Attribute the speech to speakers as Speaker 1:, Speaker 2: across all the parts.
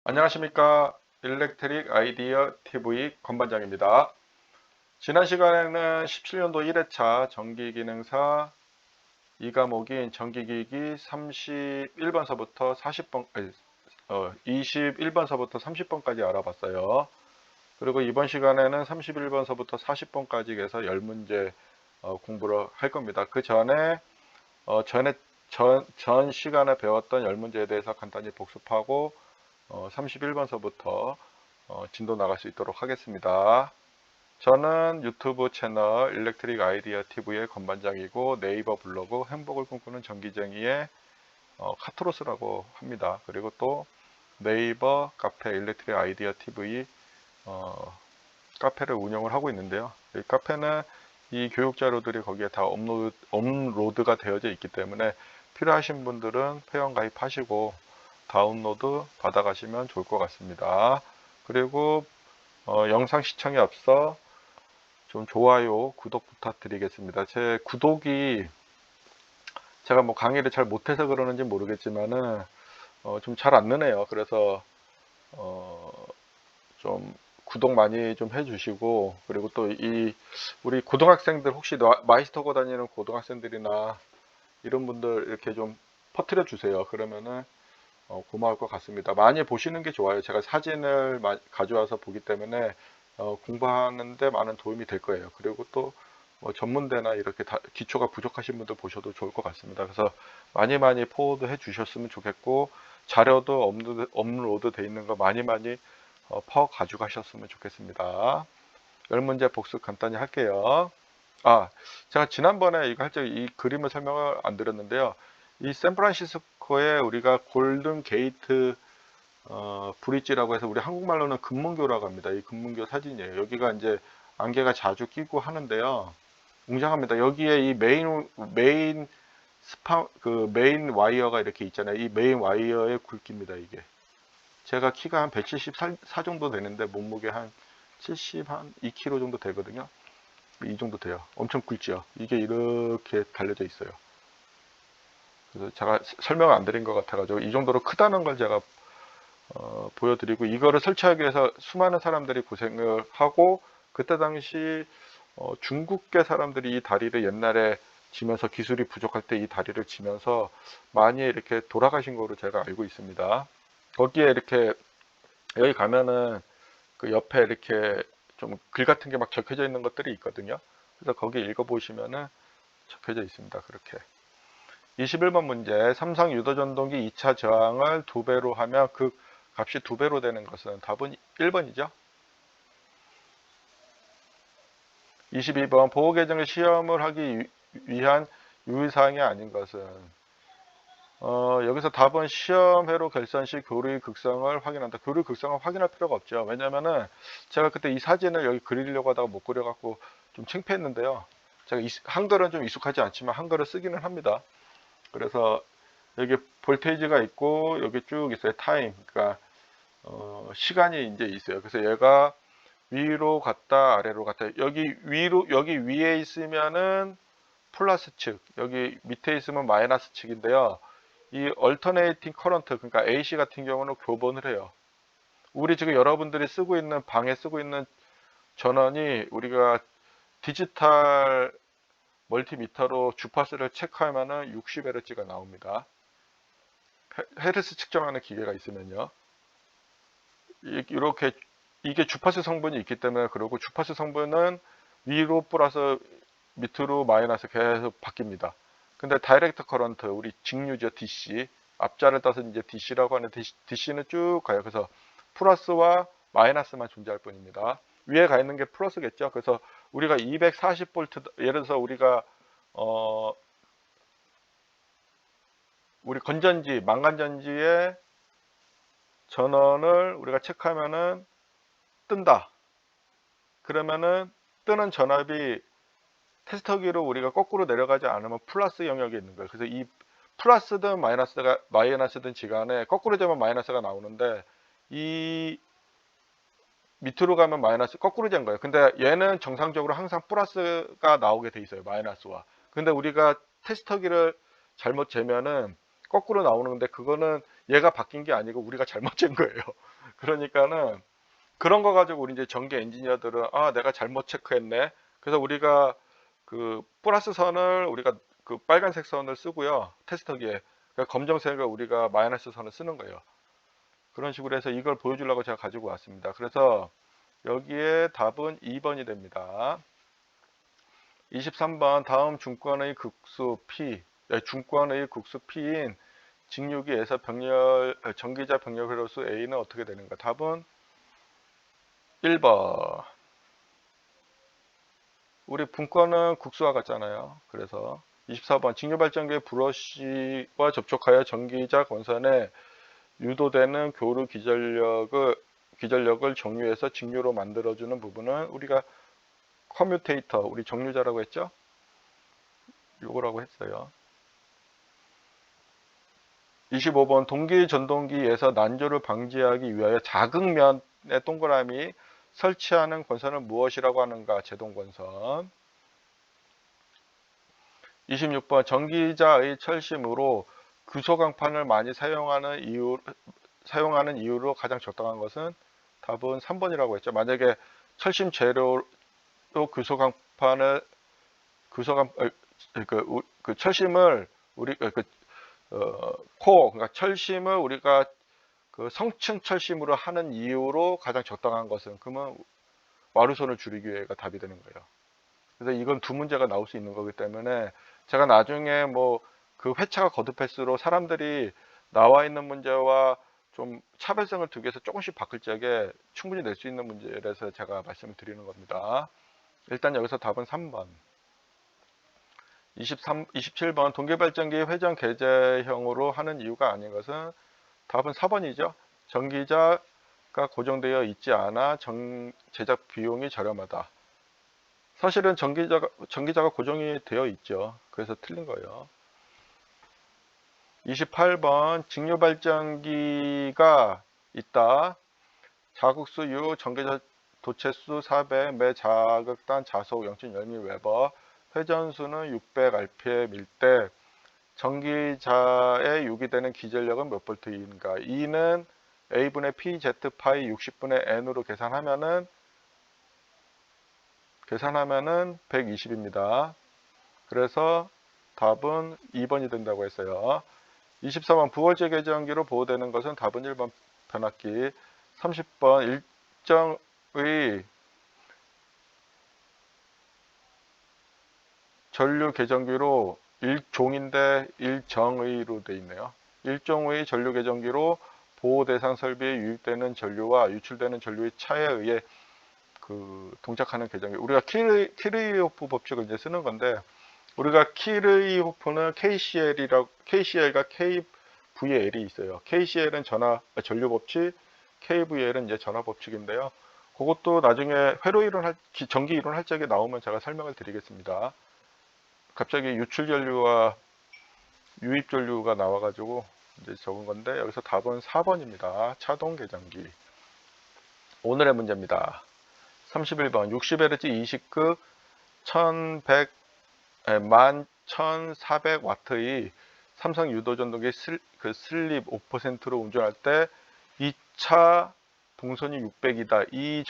Speaker 1: 안녕하십니까. 일렉트릭 아이디어 TV 건반장입니다. 지난 시간에는 17년도 1회차 전기기능사 2과목인 전기기기 31번서부터 40번, 21번서부터 30번까지 알아봤어요. 그리고 이번 시간에는 31번서부터 40번까지 해서 10문제 공부를 할 겁니다. 그 전에 전 시간에 배웠던 10문제에 대해서 간단히 복습하고 31번서부터 진도 나갈 수 있도록 하겠습니다. 저는 유튜브 채널 일렉트릭 아이디어 TV의 건반장이고 네이버 블로그 행복을 꿈꾸는 전기쟁이의 카트로스라고 합니다. 그리고 또 네이버 카페 일렉트릭 아이디어 TV 카페를 운영을 하고 있는데요. 이 카페는 이 교육 자료들이 거기에 다 업로드가 되어져 있기 때문에 필요하신 분들은 회원 가입하시고 다운로드 받아가시면 좋을 것 같습니다. 그리고 영상 시청에 앞서 좀 좋아요, 구독 부탁드리겠습니다. 제 구독이 제가 뭐 강의를 잘 못해서 그러는지 모르겠지만은 좀 잘 안 느네요. 그래서 좀 구독 많이 좀 해주시고, 그리고 또 우리 고등학생들 혹시 마이스터고 다니는 고등학생들이나 이런 분들 이렇게 좀 퍼뜨려 주세요. 그러면은 고마울 것 같습니다. 많이 보시는 게 좋아요. 제가 사진을 가져와서 보기 때문에 공부하는데 많은 도움이 될 거예요. 그리고 또 전문대나 이렇게 기초가 부족하신 분들 보셔도 좋을 것 같습니다. 그래서 많이 포워드 해 주셨으면 좋겠고, 자료도 업로드 돼 있는 거 많이 파워 가져가셨으면 좋겠습니다. 10문제 복습 간단히 할게요. 제가 지난번에 이거 할 때 이 그림을 설명을 안 드렸는데요. 이 샌프란시스코에 우리가 골든 게이트 브릿지라고 해서 우리 한국말로는 금문교라고 합니다. 이 금문교 사진이에요. 여기가 이제 안개가 자주 끼고 하는데요. 웅장합니다. 여기에 이 메인 와이어가 이렇게 있잖아요. 이 메인 와이어의 굵기입니다. 이게. 제가 키가 한 174 정도 되는데 몸무게 한 2kg 정도 되거든요. 이 정도 돼요. 엄청 굵죠. 이게 이렇게 달려져 있어요. 그래서 제가 설명을 안 드린 것 같아가지고 이 정도로 크다는 걸 제가 보여드리고, 이거를 설치하기 위해서 수많은 사람들이 고생을 하고, 그때 당시 중국계 사람들이 이 다리를 옛날에 지면서, 기술이 부족할 때 이 다리를 지면서 많이 이렇게 돌아가신 거로 제가 알고 있습니다. 거기에 이렇게 여기 가면은 그 옆에 이렇게 좀 글 같은 게 막 적혀져 있는 것들이 있거든요. 그래서 거기 읽어보시면은 적혀져 있습니다. 그렇게. 21번 문제. 삼성 유도전동기 2차 저항을 2배로 하면 그 값이 2배로 되는 것은 답은 1번이죠. 22번. 보호 계정의 시험을 하기 위한 유의사항이 아닌 것은 여기서 답은 시험회로 결선 시 교류의 극성을 확인한다. 교류의 극성을 확인할 필요가 없죠. 왜냐면은 제가 그때 이 사진을 여기 그리려고 하다가 못 그려갖고 좀 창피했는데요. 제가 한글은 좀 익숙하지 않지만 한글을 쓰기는 합니다. 그래서 여기 볼테이지가 있고 여기 쭉 있어요. 타임. 그러니까 시간이 이제 있어요. 그래서 얘가 위로 갔다 아래로 갔다. 여기 위에 있으면은 플러스 측, 여기 밑에 있으면 마이너스 측인데요. 이 얼터네이팅 커런트, 그러니까 AC 같은 경우는 교본을 해요. 우리 지금 여러분들이 쓰고 있는 방에 쓰고 있는 전원이 우리가 디지털 멀티미터로 주파수를 체크하면은 60Hz가 나옵니다. 헤르츠 측정하는 기계가 있으면요. 이렇게 이게 주파수 성분이 있기 때문에, 그리고 주파수 성분은 위로 플러스 밑으로 마이너스 계속 바뀝니다. 근데 다이렉트 커런트, 우리 직류죠. DC. 앞자를 따서 이제 DC라고 하는 DC는 쭉 가요. 그래서 플러스와 마이너스만 존재할 뿐입니다. 위에 가 있는 게 플러스겠죠. 그래서 우리가 240V, 예를 들어서 어, 우리 건전지, 망간전지의 전원을 우리가 체크하면은 뜬다. 그러면은 뜨는 전압이 테스터기로 우리가 거꾸로 내려가지 않으면 플러스 영역에 있는 거예요. 그래서 이 플러스든 마이너스든 지간에 거꾸로 되면 마이너스가 나오는데, 이 밑으로 가면 마이너스, 거꾸로 된 거예요. 근데 얘는 정상적으로 항상 플러스가 나오게 돼 있어요. 마이너스와. 근데 우리가 테스터기를 잘못 재면은 거꾸로 나오는데, 그거는 얘가 바뀐 게 아니고 우리가 잘못 잰 거예요. 그러니까는 그런 거 가지고 우리 이제 전기 엔지니어들은 내가 잘못 체크했네. 그래서 우리가 그 플러스 선을 우리가 그 빨간색 선을 쓰고요. 테스터기에. 그러니까 검정색을 우리가 마이너스 선을 쓰는 거예요. 그런 식으로 해서 이걸 보여주려고 제가 가지고 왔습니다. 그래서 여기에 답은 2번이 됩니다. 23번 다음 중권의 극수 P, 중권의 극수 P인 직류기에서 전기자 병렬 회로수 A는 어떻게 되는가? 답은 1번. 우리 분권은 국수와 같잖아요. 그래서 24번 직류발전기의 브러쉬와 접촉하여 전기자 권선에 유도되는 교류 기전력을 정류해서 직류로 만들어주는 부분은 우리가 커뮤테이터, 우리 정류자라고 했죠? 요거라고 했어요. 25번 동기 전동기에서 난조를 방지하기 위하여 자극면의 동그라미 설치하는 권선을 무엇이라고 하는가? 제동권선. 26번 전기자의 철심으로 규소강판을 많이 사용하는 이유로 가장 적당한 것은 답은 3번이라고 했죠. 만약에 철심 재료로 규소강판을 그 철심을 우리 그러니까 철심을 우리가 그 성층 철심으로 하는 이유로 가장 적당한 것은 그러면 와류선을 줄이기 위해가 답이 되는 거예요. 그래서 이건 두 문제가 나올 수 있는 거기 때문에 제가 나중에 뭐 그 회차가 거듭할수록 사람들이 나와 있는 문제와 좀 차별성을 두기 위해서 조금씩 바꿀 적에 충분히 낼 수 있는 문제라서 제가 말씀을 드리는 겁니다. 일단 여기서 답은 3번. 27번 동계발전기 회전 개제형으로 하는 이유가 아닌 것은 답은 4번이죠. 전기자가 고정되어 있지 않아 제작 비용이 저렴하다. 사실은 전기자가 고정이 되어 있죠. 그래서 틀린 거예요. 28번 직류발전기가 있다. 자극수 U 전기자 도체수 400, 매 자극단 자속 0.0mWb, 회전수는 600rpm일 때 전기자에 유기되는 기전력은 몇 볼트인가? E는 A분의 PZ 파이 60분의 N으로 계산하면은 120입니다. 그래서 답은 2번이 된다고 했어요. 24번 부월제 계전기로 보호되는 것은 답은 1번 변압기. 30번 일정의 전류 계전기로 일종인데 일정의로 되어 있네요. 일종의 전류 계전기로 보호 대상 설비에 유입되는 전류와 유출되는 전류의 차에 의해 그 동작하는 계전기. 우리가 키르이호프 법칙을 이제 쓰는 건데 우리가 키르이호프는 KCL과 KVL이 있어요. KCL은 전류 법칙, KVL은 이제 전화 법칙인데요. 그것도 나중에 전기 이론 할 적에 나오면 제가 설명을 드리겠습니다. 갑자기 유출 전류와 유입 전류가 나와가지고 이제 적은 건데 여기서 답은 4번입니다. 차동 계전기. 오늘의 문제입니다. 31번 60Hz 20극 11,400W의 삼성 유도전동기 슬립 5%로 운전할 때 2차 동선이 600이다. 이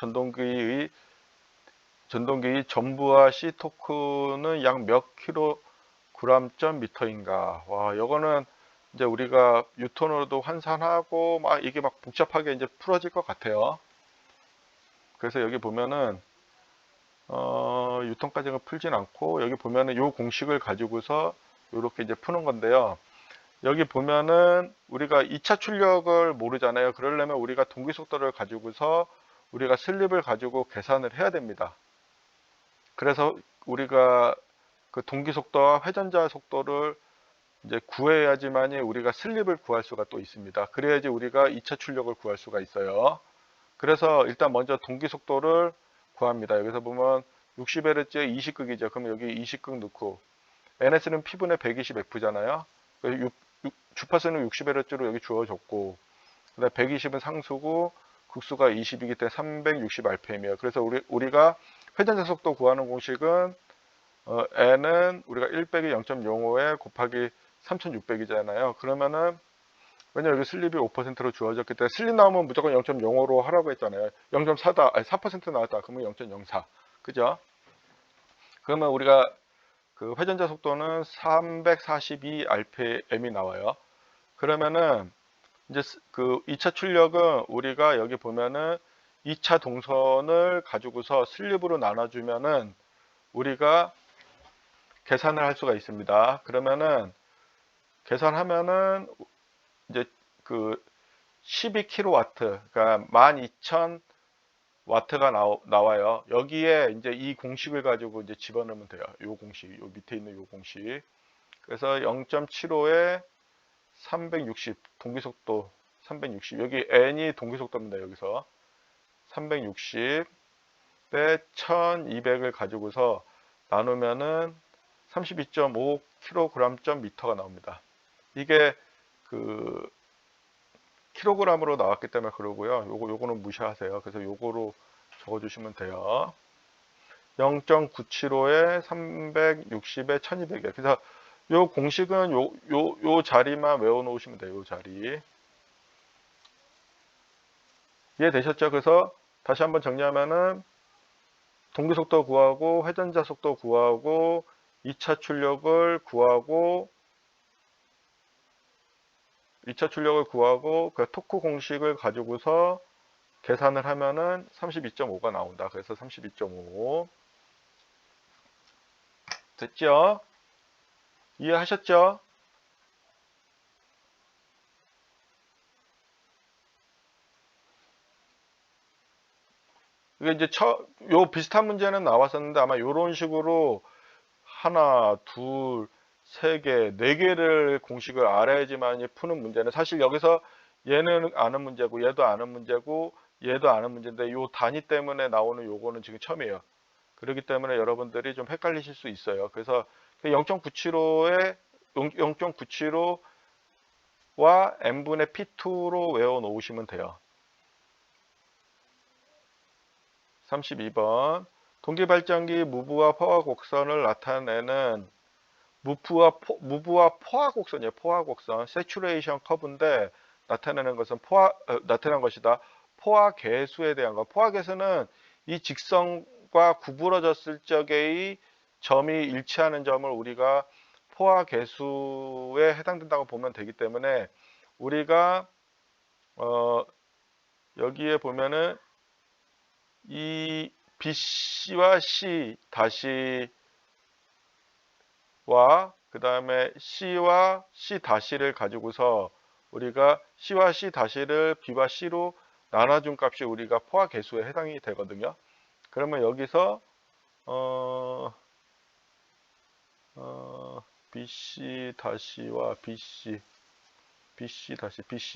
Speaker 1: 전동기의 전부와 C 토크는 약 몇 킬로그램 미터인가. 와, 이거는 이제 우리가 뉴턴으로도 환산하고 막 이게 막 복잡하게 이제 풀어질 것 같아요. 그래서 여기 보면은 유턴까지는 풀진 않고 여기 보면은 요 공식을 가지고서 이렇게 이제 푸는 건데요. 여기 보면은 우리가 2차 출력을 모르잖아요. 그러려면 우리가 동기 속도를 가지고서 우리가 슬립을 가지고 계산을 해야 됩니다. 그래서 우리가 그 동기 속도와 회전자 속도를 이제 구해야지만이 우리가 슬립을 구할 수가 또 있습니다. 그래야지 우리가 2차 출력을 구할 수가 있어요. 그래서 일단 먼저 동기 속도를 구합니다. 여기서 보면 60Hz에 20극이죠. 그럼 여기 20극 넣고 NS는 P분의 120F잖아요. 주파수는 60Hz로 여기 주어졌고 그다음 120은 상수고 극수가 20이기 때문에 360rpm이에요. 그래서 우리가 회전자 속도 구하는 공식은 N은 우리가 1 빼기 0.05에 곱하기 3600이잖아요. 그러면은 왜냐면 여기 슬립이 5%로 주어졌기 때문에 슬립 나오면 무조건 0.05로 하라고 했잖아요. 0.4다, 아니 4% 나왔다. 그러면 0.04. 그죠? 그러면 우리가 그 회전자 속도는 342 RPM이 나와요. 그러면은 이제 그 2차 출력은 우리가 여기 보면은 2차 동선을 가지고서 슬립으로 나눠주면은 우리가 계산을 할 수가 있습니다. 그러면은 계산하면은 이제 그 12kW, 그러니까 12,000W가 나와요. 여기에 이제 이 공식을 가지고 이제 집어넣으면 돼요. 요 공식, 요 밑에 있는 요 공식. 그래서 0.75에 360, 동기속도 360. 여기 n이 동기속도입니다. 여기서 360 대 1200을 가지고서 나누면은 32.5kg/m가 나옵니다. 이게 그 킬로그램으로 나왔기 때문에 그러고요. 요거는 무시하세요. 그래서 요거로 적어주시면 돼요. 0.975에 360에 1200이에요. 그래서 요 공식은 요 자리만 외워 놓으시면 돼요. 요 자리. 이해되셨죠? 그래서 다시 한번 정리하면은 동기속도 구하고 회전자 속도 구하고 2차 출력을 구하고 그 토크 공식을 가지고서 계산을 하면은 32.5가 나온다. 그래서 32.5 됐죠? 이해하셨죠? 이게 이제 요 비슷한 문제는 나왔었는데 아마 요런 식으로 하나, 둘, 세 개, 네 개를 공식을 알아야지만 푸는 문제는 사실 여기서 얘는 아는 문제고 얘도 아는 문제고 얘도 아는 문제인데 요 단위 때문에 나오는 요거는 지금 처음이에요. 그렇기 때문에 여러분들이 좀 헷갈리실 수 있어요. 그래서 0.975에 0.975와 n분의 p2로 외워 놓으시면 돼요. 32번. 동기발전기 무브와 포화 곡선을 나타내는 무브와 포화 곡선이에요. 포화 곡선. 세츄레이션 커브인데 나타내는 것이다. 포화 계수에 대한 거. 포화 계수는 이 직선과 구부러졌을 적의 점이 일치하는 점을 우리가 포화 계수에 해당된다고 보면 되기 때문에 우리가 여기에 보면은 이 BC와 C 다시와 그 다음에 C와 C 다시를 가지고서 우리가 C와 C 다시를 B와 C로 나눠준 값이 우리가 포화 계수에 해당이 되거든요. 그러면 여기서 BC 다시와 BC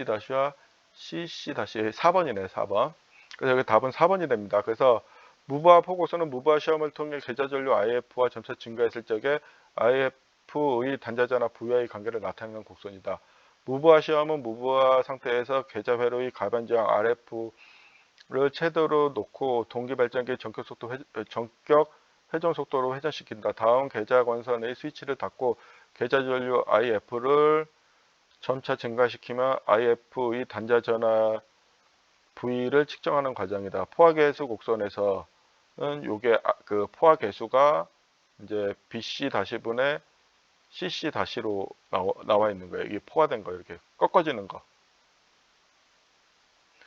Speaker 1: 다시와 CC 다시 4번이네 4번. 그래서 여기 답은 4번이 됩니다. 그래서 무브와 포고선은 무브와 시험을 통해 계좌 전류 IF와 점차 증가했을 적에 IF의 단자자나 V와의 관계를 나타내는 곡선이다. 무브와 시험은 무브와 상태에서 계좌 회로의 가변저항 RF를 최대로 놓고 동기발전기의 전격 회전 속도로 회전시킨다. 다음 계좌 권선의 스위치를 닫고 계좌 전류 IF를 점차 증가시키면 IF의 단자 전하 V를 측정하는 과정이다. 포화계수 곡선에서는 요게 그 포화계수가 이제 BC 다시분의 CC 다시로 나와 있는 거예요. 이게 포화된 거 이렇게 꺾어지는 거.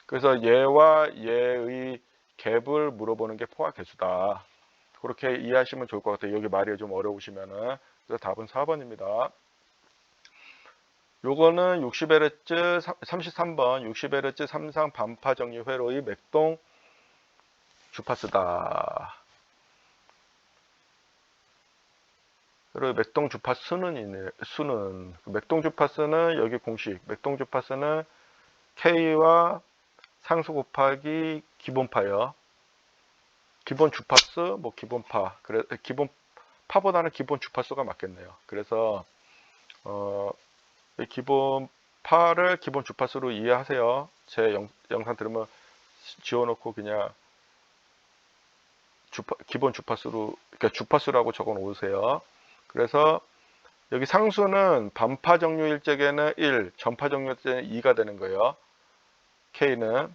Speaker 1: 그래서 얘와 얘의 갭을 물어보는 게 포화계수다. 그렇게 이해하시면 좋을 것 같아요. 여기 말이 좀 어려우시면은. 그래서 답은 4번입니다. 요거는 60Hz 33번 60Hz 삼상 반파 정리 회로의 맥동 주파수다. 그리고 맥동 주파수는 맥동 주파수는 여기 공식 맥동 주파수는 K와 상수 곱하기 기본파요. 기본 주파수 뭐 기본파 그래 기본 파보다는 기본 주파수가 맞겠네요. 그래서 기본 파를 기본 주파수로 이해하세요. 제 영상 들으면 지워놓고 그냥 기본 주파수로 그러니까 주파수라고 적어 놓으세요. 그래서 여기 상수는 반파 정류일 적에는 1, 전파 정류일 때는 2가 되는 거예요. K는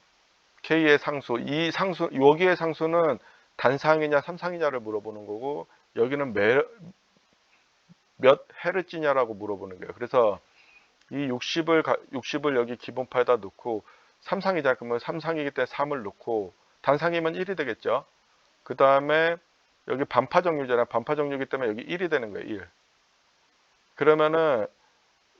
Speaker 1: K의 상수, 이 상수 여기의 상수는 단상이냐 삼상이냐를 물어보는 거고, 여기는 몇 헤르츠냐라고 물어보는 거예요. 그래서 이 60을 여기 기본파에다 넣고, 삼상이자 그러면 삼상이기 때문에 3을 넣고, 단상이면 1이 되겠죠. 그 다음에 여기 반파 정류잖아요. 반파 정류이기 때문에 여기 1이 되는 거예요. 1. 그러면은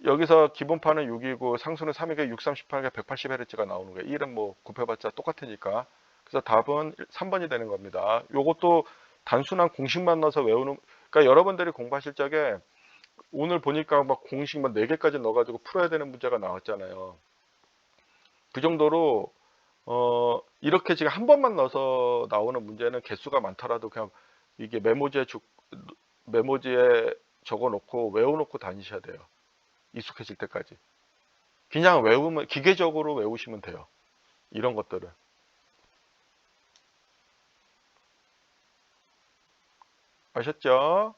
Speaker 1: 여기서 기본파는 6이고 상수는 3이니까 6, 38가 180Hz가 나오는 거예요. 1은 뭐 곱해봤자 똑같으니까. 그래서 답은 3번이 되는 겁니다. 요것도 단순한 공식만 넣어서 외우는, 그러니까 여러분들이 공부하실 적에 오늘 보니까 막 공식 막 4개까지 넣어가지고 풀어야 되는 문제가 나왔잖아요. 그 정도로 이렇게 지금 한 번만 넣어서 나오는 문제는 개수가 많더라도 그냥 이게 메모지에 적어 놓고 외워놓고 다니셔야 돼요. 익숙해질 때까지. 그냥 외우면, 기계적으로 외우시면 돼요. 이런 것들은. 아셨죠?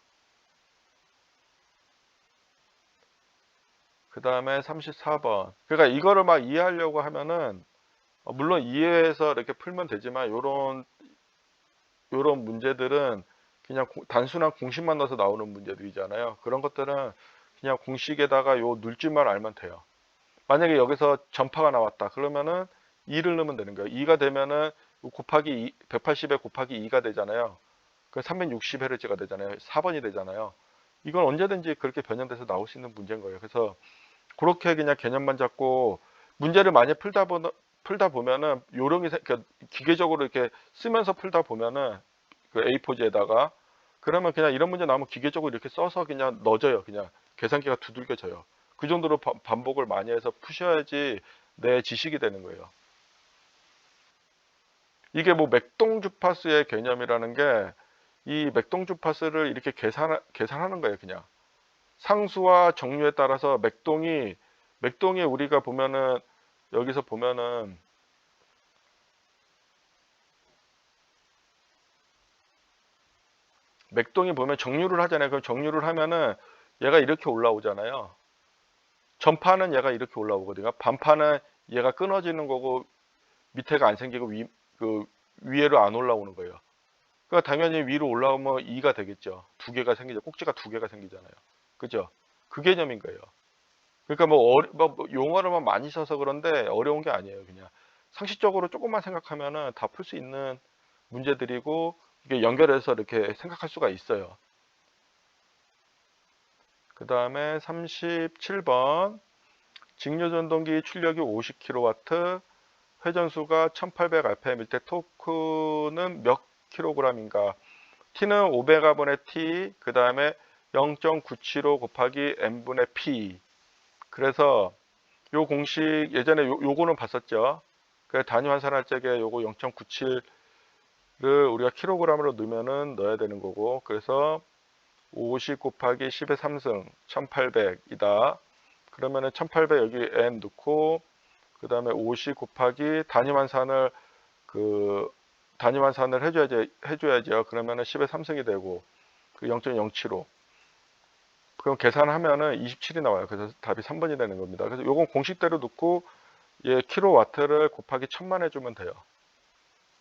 Speaker 1: 그 다음에 34번. 그러니까 이거를 막 이해하려고 하면은, 물론 이해해서 이렇게 풀면 되지만, 요런 문제들은 그냥 단순한 공식만 넣어서 나오는 문제들이잖아요. 그런 것들은 그냥 공식에다가 요 눌줄만 알면 돼요. 만약에 여기서 전파가 나왔다. 그러면은 2를 넣으면 되는 거예요. 2가 되면은 곱하기 180에 곱하기 2가 되잖아요. 그 360Hz가 되잖아요. 4번이 되잖아요. 이건 언제든지 그렇게 변형돼서 나올 수 있는 문제인 거예요. 그래서 그렇게 그냥 개념만 잡고 문제를 많이 풀다 보면은 요령이 그러니까 기계적으로 이렇게 쓰면서 풀다 보면은 그 A4지에다가, 그러면 그냥 이런 문제 나오면 기계적으로 이렇게 써서 그냥 넣어줘요. 그냥 계산기가 두들겨져요. 그 정도로 반복을 많이 해서 푸셔야지 내 지식이 되는 거예요. 이게 뭐 맥동주파수의 개념이라는 게, 이 맥동주파수를 이렇게 계산하는 거예요. 그냥 상수와 정류에 따라서 맥동이 우리가 보면은, 여기서 보면은 맥동이 보면 정류를 하잖아요. 그럼 정류를 하면은 얘가 이렇게 올라오잖아요. 전파는 얘가 이렇게 올라오거든요. 반파는 얘가 끊어지는 거고 밑에가 안 생기고 그 위에로 안 올라오는 거예요. 그러니까 당연히 위로 올라오면 2가 되겠죠. 두 개가 생기죠. 꼭지가 두 개가 생기잖아요. 그죠? 그 개념인 거예요. 그러니까 뭐 용어를만 많이 써서 그런데 어려운 게 아니에요. 그냥 상식적으로 조금만 생각하면은 다 풀 수 있는 문제들이고, 이게 연결해서 이렇게 생각할 수가 있어요. 그 다음에 37번. 직류전동기 출력이 50kW, 회전수가 1800rpm일 때 토크는 몇 킬로그램인가? T는 500R분의 T, 그 다음에 0.975 곱하기 M분의 P. 그래서 요 공식 예전에 요거는 봤었죠. 그 단위 환산할 적에 요거 0.97을 우리가 킬로그램으로 넣어야 되는 거고, 그래서 50 곱하기 10의 3승 1800이다. 그러면은 1800 여기 n 넣고, 그 다음에 50 곱하기 단위 환산을 해줘야죠. 그러면은 10의 3승이 되고, 그 0.075. 그럼 계산하면은 27이 나와요. 그래서 답이 3번이 되는 겁니다. 그래서 요건 공식대로 넣고, 얘 킬로와트를 곱하기 1000만 해주면 돼요.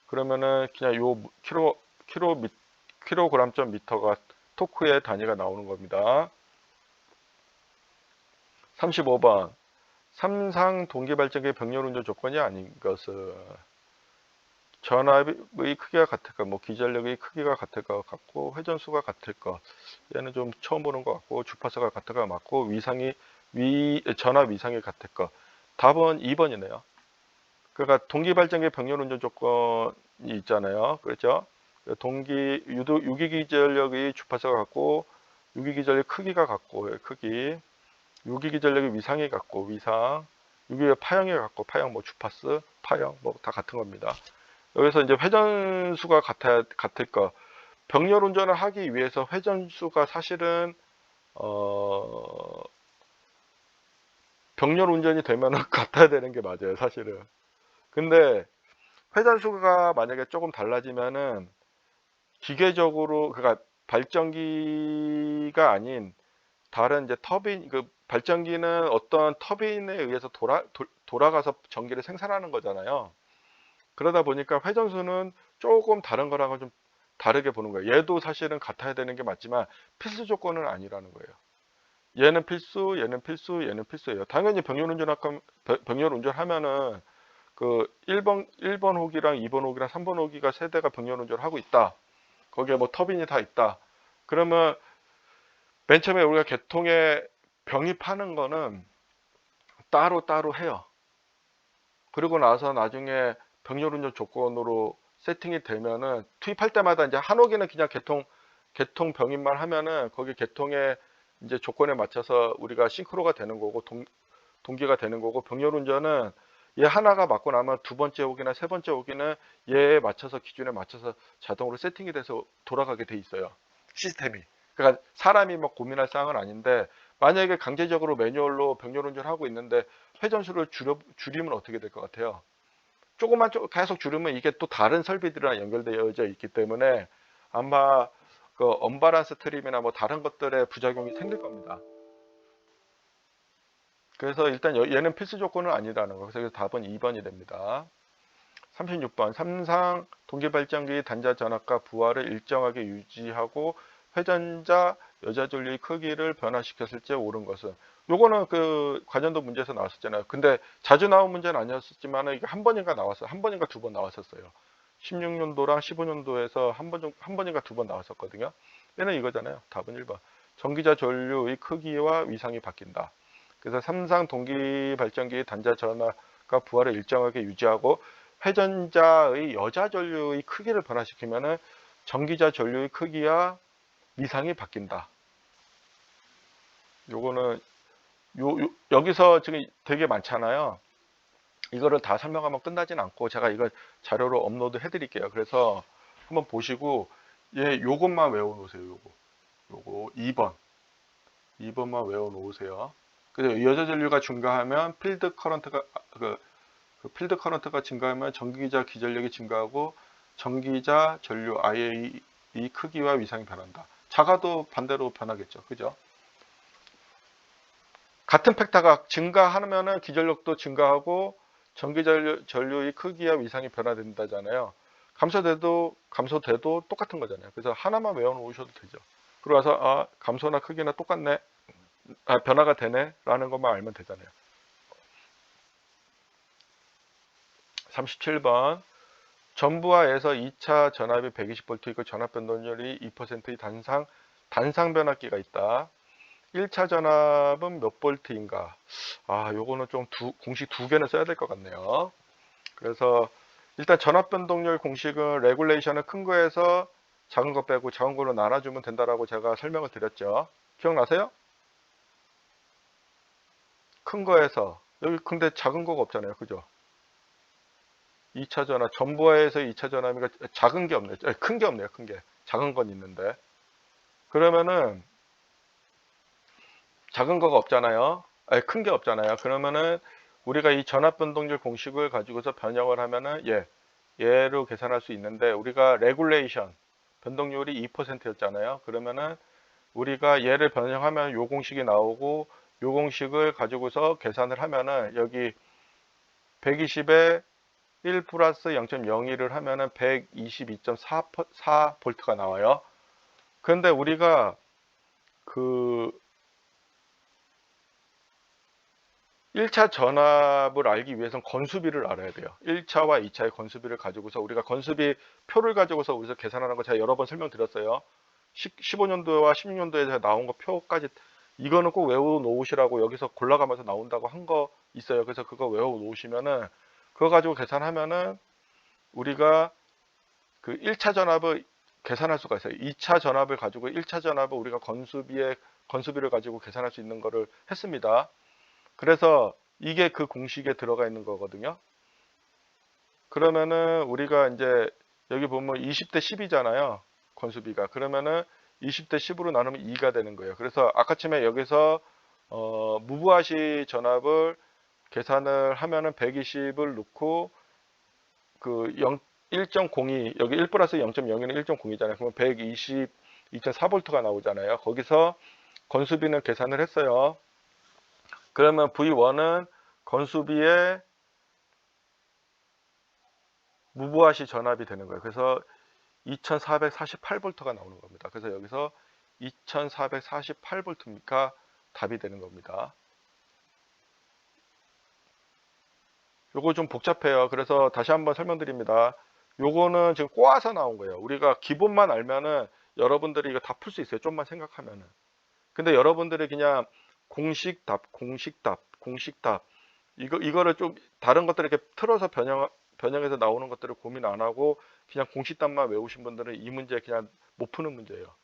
Speaker 1: 그러면은 그냥 요 킬로그램 점 미터가 토크의 단위가 나오는 겁니다. 35번. 삼상 동기발전기의 병렬 운전 조건이 아닌 것은, 전압의 크기가 같을까, 뭐 기전력의 크기가 같을 것 같고, 회전수가 같을 것, 얘는 좀 처음 보는 것 같고, 주파수가 같을 것 맞고, 전압 위상이 같을 것. 답은 2번이네요. 그러니까 동기발전기 병렬 운전 조건이 있잖아요. 그렇죠? 유기기전력의 주파수가 같고, 유기기전력 크기가 같고, 크기, 유기기전력의 위상이 같고, 위상, 유기의 파형이 같고, 파형, 뭐 주파수, 파형, 뭐 다 같은 겁니다. 여기서 이제 회전수가 같을 거. 병렬 운전을 하기 위해서 회전수가 사실은, 병렬 운전이 되면 같아야 되는 게 맞아요, 사실은. 근데 회전수가 만약에 조금 달라지면은 기계적으로, 그러니까 발전기가 아닌 다른 이제 터빈, 그 발전기는 어떤 터빈에 의해서 돌아가서 전기를 생산하는 거잖아요. 그러다 보니까 회전수는 조금 다른 거랑은 좀 다르게 보는 거예요. 얘도 사실은 같아야 되는 게 맞지만 필수 조건은 아니라는 거예요. 얘는 필수, 얘는 필수, 얘는 필수예요. 당연히 병렬 운전하면은 그 1번 호기랑 2번 호기랑 3번 호기가 세대가 병렬 운전을 하고 있다. 거기에 뭐 터빈이 다 있다. 그러면 맨 처음에 우리가 개통에 병입하는 거는 따로 해요. 그리고 나서 나중에 병렬 운전 조건으로 세팅이 되면은 투입할 때마다 이제 한 호기는 그냥 개통 병입만 하면은 거기 개통의 이제 조건에 맞춰서 우리가 싱크로가 되는 거고 동기가 되는 거고, 병렬 운전은 얘 하나가 맞고 나면 두 번째 호기나 세 번째 호기는 얘에 맞춰서 기준에 맞춰서 자동으로 세팅이 돼서 돌아가게 돼 있어요. 시스템이. 그러니까 사람이 뭐 고민할 사항은 아닌데, 만약에 강제적으로 매뉴얼로 병렬 운전하고 있는데 회전수를 줄이면 어떻게 될 것 같아요? 조금만 계속 줄이면 이게 또 다른 설비들이랑 연결되어져 있기 때문에 아마 그 언바란스 트림이나 뭐 다른 것들의 부작용이 생길 겁니다. 그래서 일단 얘는 필수 조건은 아니라는 거. 그래서 답은 2번이 됩니다. 36번. 삼상 동기발전기 단자 전압과 부하를 일정하게 유지하고 회전자 여자 전류의 크기를 변화시켰을 때 옳은 것은. 요거는 그 관련도 문제에서 나왔었잖아요. 근데 자주 나온 문제는 아니었지만 이게 한 번인가 나왔어요. 한 번인가 두 번 나왔었어요. 16년도랑 15년도에서 한 번인가 두 번 나왔었거든요. 얘는 이거잖아요. 답은 1번. 전기자 전류의 크기와 위상이 바뀐다. 그래서 삼상 동기 발전기 단자 전압과 부하를 일정하게 유지하고 회전자의 여자 전류의 크기를 변화시키면은 전기자 전류의 크기와 위상이 바뀐다. 요거는 여기서 지금 되게 많잖아요. 이거를 다 설명하면 끝나진 않고 제가 이거 자료로 업로드 해드릴게요. 그래서 한번 보시고 요것만 외워놓으세요. 요거 2번만 외워놓으세요. 그래서 여자 전류가 증가하면 필드 커런트가 증가하면 전기자 기전력이 증가하고 전기자 전류 IA의 크기와 위상이 변한다. 작아도 반대로 변하겠죠. 그죠? 같은 팩터가 증가하면은 기전력도 증가하고 전기전류의 크기와 위상이 변화된다잖아요. 감소돼도 똑같은 거잖아요. 그래서 하나만 외워놓으셔도 되죠. 그러고 와서 감소나 크기나 똑같네, 변화가 되네 라는 것만 알면 되잖아요. 37번. 전부하에서 2차 전압이 120V이고 전압 변동률이 2%의 단상 변압기가 있다. 1차 전압은 몇 볼트인가? 요거는 좀 공식 두 개는 써야 될 것 같네요. 그래서 일단 전압 변동률 공식은 레귤레이션을 큰 거에서 작은 거 빼고 작은 걸로 나눠주면 된다라고 제가 설명을 드렸죠. 기억나세요? 큰 거에서 여기 근데 작은 거가 없잖아요. 그죠? 2차 전압, 전부하에서 2차 전압이니까 작은 게 없네요. 큰 게 없네요. 큰 게. 작은 건 있는데. 그러면은 작은 거가 없잖아요. 큰 게 없잖아요. 그러면은 우리가 이 전압 변동률 공식을 가지고서 변형을 하면은 얘로 계산할 수 있는데, 우리가 레귤레이션 변동률이 2%였잖아요. 그러면은 우리가 얘를 변형하면 요 공식이 나오고, 요 공식을 가지고서 계산을 하면은 여기 120에 1 플러스 0.01을 하면은 122.4V가 나와요. 그런데 우리가 그 1차 전압을 알기 위해서는 건수비를 알아야 돼요. 1차와 2차의 건수비를 가지고서 우리가 건수비 표를 가지고서 우리가 계산하는 거 제가 여러 번 설명드렸어요. 15년도와 16년도에 나온 거 표까지, 이거는 꼭 외워 놓으시라고 여기서 골라가면서 나온다고 한 거 있어요. 그래서 그거 외워 놓으시면은 그거 가지고 계산하면은 우리가 그 1차 전압을 계산할 수가 있어요. 2차 전압을 가지고 1차 전압을 우리가 건수비를 가지고 계산할 수 있는 거를 했습니다. 그래서 이게 그 공식에 들어가 있는 거거든요. 그러면은 우리가 이제 여기 보면 20대 10이잖아요. 건수비가. 그러면은 20대 10으로 나누면 2가 되는 거예요. 그래서 아까쯤에 여기서 무브아시 전압을 계산을 하면은 120을 넣고 그 1.02, 여기 1 플러스 0.02는 1.02잖아요. 그러면 122.4V가 나오잖아요. 거기서 건수비는 계산을 했어요. 그러면 V1은 건수비에 무부하시 전압이 되는 거예요. 그래서 2448V가 나오는 겁니다. 그래서 여기서 2448V니까 답이 되는 겁니다. 요거 좀 복잡해요. 그래서 다시 한번 설명드립니다. 요거는 지금 꼬아서 나온 거예요. 우리가 기본만 알면은 여러분들이 이거 다 풀 수 있어요. 좀만 생각하면은. 근데 여러분들이 그냥 공식답, 공식답, 공식답 이거를 좀 다른 것들 이렇게 틀어서 변형해서 나오는 것들을 고민 안 하고 그냥 공식답만 외우신 분들은 이 문제 그냥 못 푸는 문제예요.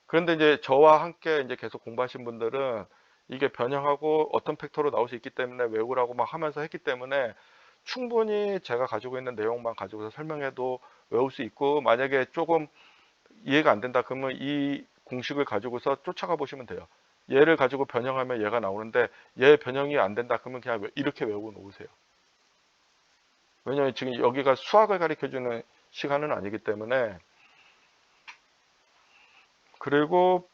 Speaker 1: 그런데 이제 저와 함께 이제 계속 공부하신 분들은 이게 변형하고 어떤 팩터로 나올 수 있기 때문에 외우라고 막 하면서 했기 때문에 충분히 제가 가지고 있는 내용만 가지고서 설명해도 외울 수 있고, 만약에 조금 이해가 안 된다 그러면 이 공식을 가지고서 쫓아가 보시면 돼요. 얘를 가지고 변형하면 얘가 나오는데 얘 변형이 안 된다 그러면 그냥 이렇게 외우고 놓으세요. 왜냐하면 지금 여기가 수학을 가르쳐주는 시간은 아니기 때문에. 그리고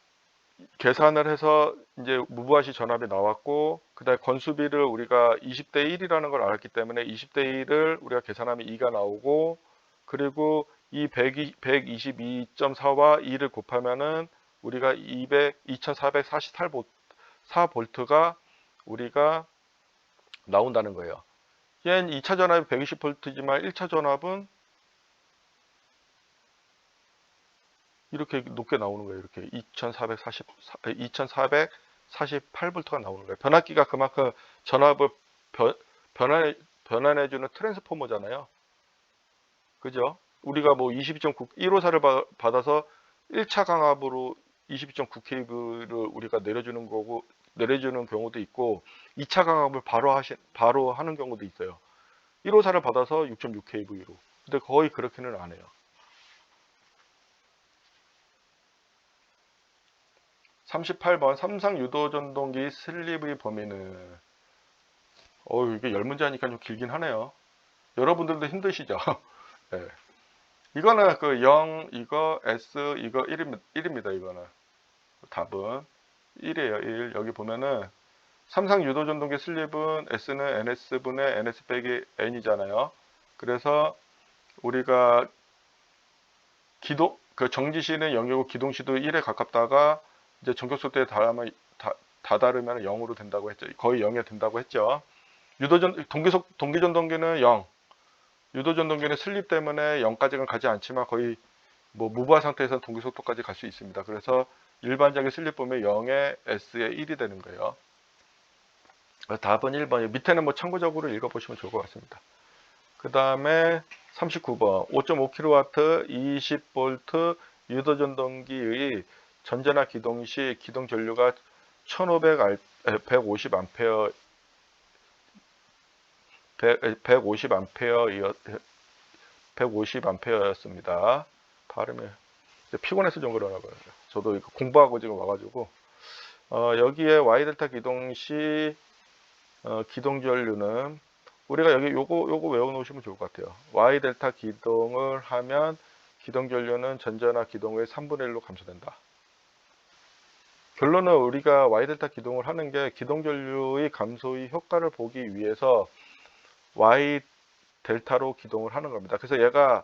Speaker 1: 계산을 해서 이제 무부하시 전압이 나왔고, 그다음에 건수비를 우리가 20대 1이라는 걸 알았기 때문에 20대 1을 우리가 계산하면 2가 나오고, 그리고 이 122.4와 2를 곱하면은 우리가 2444V가 우리가 나온다는 거예요. 얘는 2차 전압이 120V지만 1차 전압은 이렇게 높게 나오는 거예요. 이렇게 2448V가 나오는 거예요. 변압기가 그만큼 전압을 변환해주는 트랜스포머잖아요. 그죠? 우리가 뭐 22.9, 1호사를 받아서 1차 강압으로 22.9kV를 우리가 내려주는 경우도 있고, 2차 강압을 바로 하는 경우도 있어요. 1호사를 받아서 6.6kV로. 근데 거의 그렇게는 안 해요. 38번 삼상 유도 전동기 슬립의 범위는, 이게 10문제 하니까 좀 길긴 하네요. 여러분들도 힘드시죠? 네. 이거는 그 0, 이거, S, 이거 1입니다. 이거는. 답은 1이에요. 1. 여기 보면은 삼상 유도 전동기 슬립은 S는 NS분의 NS 빼기 N이잖아요. 그래서 우리가 그 정지시는 0이고 기동시도 1에 가깝다가 이제 전격속도에 다다르면 0으로 된다고 했죠. 거의 0에 된다고 했죠. 동기전동기는 0. 유도전동기는 슬립 때문에 0까지는 가지 않지만 거의 뭐 무부하 상태에서는 동기속도까지 갈 수 있습니다. 그래서 일반적인 슬립 보면 0에 S에 1이 되는 거예요. 답은 1번이에요. 밑에는 뭐 참고적으로 읽어보시면 좋을 것 같습니다. 그 다음에 39번 5.5kW 20V 유도전동기의 전자나 기동 시 기동 전류가 150A 150A였습니다. 발음이 피곤해서 좀 그러나 봐요. 저도 이거 공부하고 지금 와가지고 여기에 Y델타 기동 시 기동 전류는 우리가 여기 요거 외워놓으시면 좋을 것 같아요. Y델타 기동을 하면 기동 전류는 전자나 기동의 3분의 1로 감소된다. 결론은 우리가 Y델타 기동을 하는 게 기동 전류의 감소의 효과를 보기 위해서 Y델타로 기동을 하는 겁니다. 그래서 얘가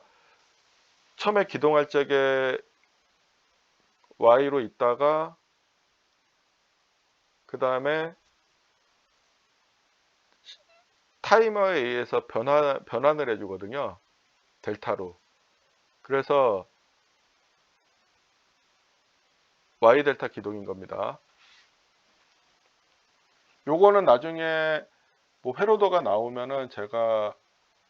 Speaker 1: 처음에 기동할 적에 Y로 있다가 그 다음에 타이머에 의해서 변환을 해주거든요. 델타로. 그래서 Y델타 기동인 겁니다. 요거는 나중에 뭐 회로도가 나오면은 제가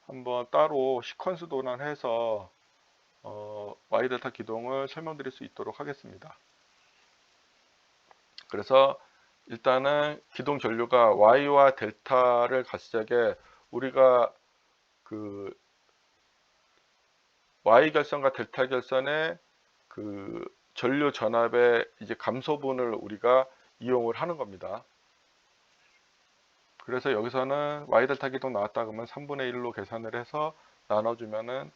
Speaker 1: 한번 따로 시퀀스 도난해서 Y델타 기동을 설명드릴 수 있도록 하겠습니다. 그래서 일단은 기동 전류가 Y와 델타를 갔을 적에 우리가 그 Y 결선과 델타 결선의 그 전류 전압의 이제 감소분을 우리가 이용을 하는 겁니다. 그래서 여기서는 Y 델타 기동 나왔다 그러면 3분의 1로 계산을 해서 나눠주면은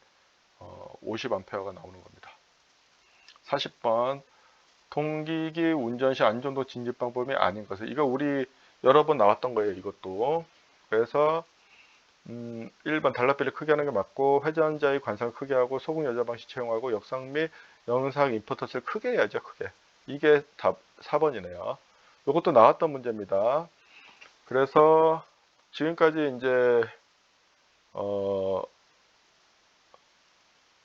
Speaker 1: 50A가 나오는 겁니다. 40번 동기기 운전 시 안전도 진입 방법이 아닌 것을. 이거 우리 여러 번 나왔던 거예요, 이것도. 그래서 1번 달랏빛을 크게 하는 게 맞고, 회전자의 관상을 크게 하고, 소금 여자 방식 채용하고, 역상 및 영상 임포터스를 크게 해야죠, 크게. 이게 답 4번이네요. 이것도 나왔던 문제입니다. 그래서 지금까지 이제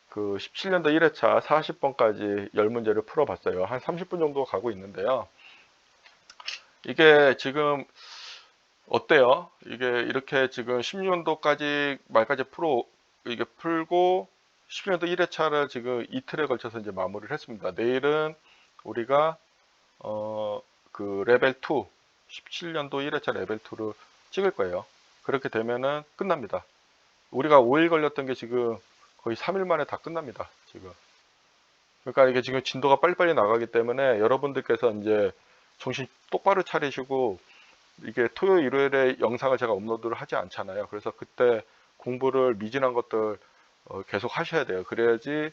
Speaker 1: 그 17년도 1회차 40번까지 10문제를 풀어봤어요. 한 30분 정도 가고 있는데요. 이게 지금 어때요? 이게 이렇게 지금 16년도까지 말까지 이게 풀고 17년도 1회차를 지금 이틀에 걸쳐서 이제 마무리를 했습니다. 내일은 우리가 그 레벨 2, 17년도 1회차 레벨 2를 찍을 거예요. 그렇게 되면은 끝납니다. 우리가 5일 걸렸던 게 지금 거의 3일 만에 다 끝납니다. 지금. 그러니까 이게 지금 진도가 빨리빨리 나가기 때문에 여러분들께서 이제 정신 똑바로 차리시고, 이게 토요일, 일요일에 영상을 제가 업로드를 하지 않잖아요. 그래서 그때 공부를 미진한 것들 계속 하셔야 돼요. 그래야지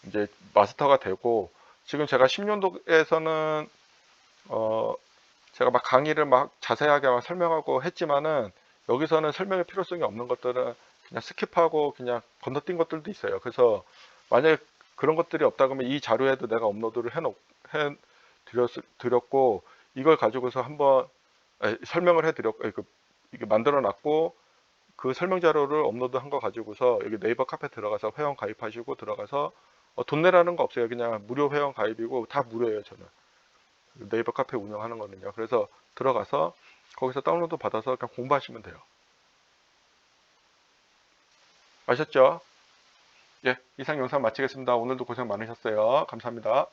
Speaker 1: 이제 마스터가 되고, 지금 제가 10년도에서는 제가 막 강의를 막 자세하게 막 설명하고 했지만은, 여기서는 설명의 필요성이 없는 것들은 그냥 스킵하고 그냥 건너뛴 것들도 있어요. 그래서 만약에 그런 것들이 없다 그러면 이 자료에도 내가 업로드를 드렸고, 이걸 가지고서 한번 설명을 해드렸고, 이게 만들어 놨고, 그 설명 자료를 업로드 한 거 가지고서 여기 네이버 카페 들어가서 회원 가입하시고 들어가서 돈 내라는 거 없어요. 그냥 무료 회원 가입이고 다 무료예요. 저는 네이버 카페 운영하는 거는요. 그래서 들어가서 거기서 다운로드 받아서 그냥 공부하시면 돼요. 아셨죠? 예, 이상 영상 마치겠습니다. 오늘도 고생 많으셨어요. 감사합니다.